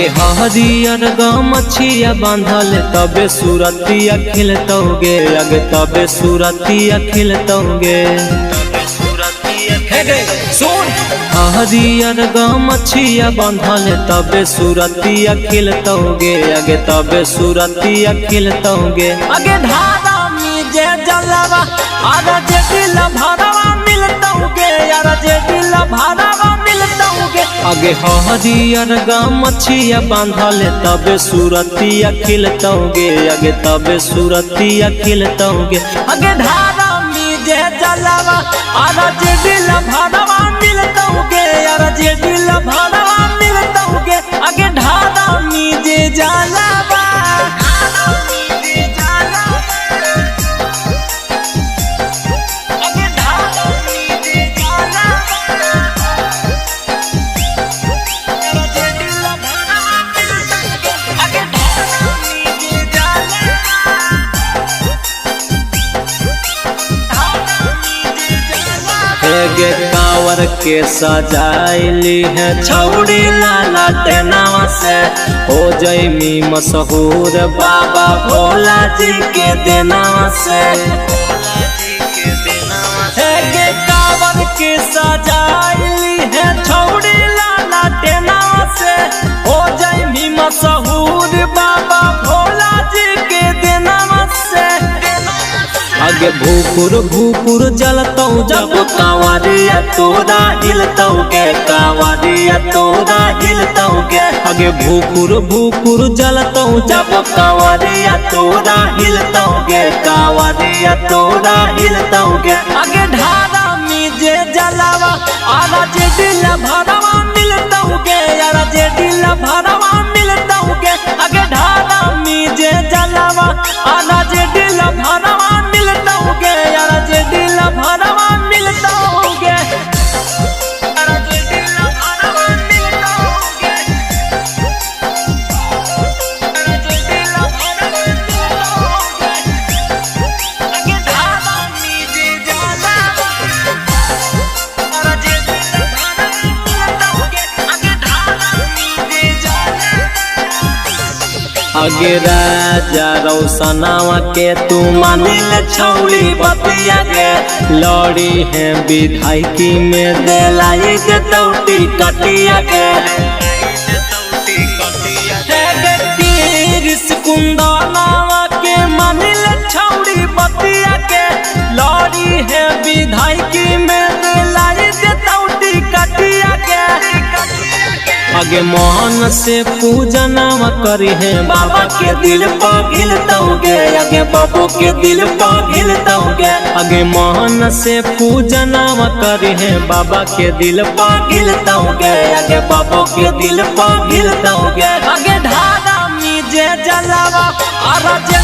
आगे हरियर गमछिया बांधल तबे सूरतिया खिलतोगे, आगे तबे सूरतिया खिलतोगे। हरियर गमछिया बांधल तबे सूरतिया खिलतोगे, आगे तबे सूरतिया खिलतोगे। आगे धारा में जे जलवा आरा जे दिल भरवा मिलतोगे, यारा जे दिल भरवा मिलतोगे। आगे हरियर गमछिया बांधल तबे सूरतिया खिलतोगे, आगे तबे सूरतिया खिलतोगे। आगे धारा में जे जलवा आरा जे दिल भरवा मिलतोगे, यारा जे दिल भरवा मिलतोगे। आगे धारा में जे जलवा गे कांवर के सजाइली है छौड़ी लाला टेनावा से, हो जैमी मशहूर बाबा भोला जी के देनावा से। गे कांवर के सजाइली है छौड़ी लाला टेनावा से, हो जैमी मशहूर बाबा भोला जी के देनावा से। आगे भूपुर भूपुर जलतौ जब कांवरिया तोरा हिलतौगे, कांवरिया तोरा हिलतौगे। आगे भूपुर भूपुर जलतौ जब कांवरिया तोरा हिलतौगे, कांवरिया तोरा हिलतौगे। आगे धारा में जे जलवा आरा जे दिल भरवा मिलतौगे, यारा जे दिल भरवा मिलतौगे। आगे धारा में जे जलवा आरा जे दिल भरवा मिलतौगे, यारा जे दिल भरवा मिलतौगे। यारा जे दिल भरवा मिलतौगे, यारा जे दिल भरवा मिलतौगे। आगे धारा में जे जलवा आरा जे दिल भरवा मिलतौगे, आगे धारा में जे जलवा। आगे राजा रौशनावा के तू मानिल छौड़ी बतिया गे, लड़ी है विधायकी में देलाई के तौटी कटिया गे। कुंदनावा के मानिल छौड़ी बतिया के, लड़ी है विधायकी में देलाई के तौटी कटिया के। आगे मोहन से पूजनावा करी है बाबा के दिल पागिल तौगे, आगे बाबू के दिल पागिल तौगे। आगे मोहन से पूजनावा करी है बाबा के दिल पागिल तौगे, आगे बाबू के दिल पागिल तौगे। आगे धारा में जे जलवा आरा जे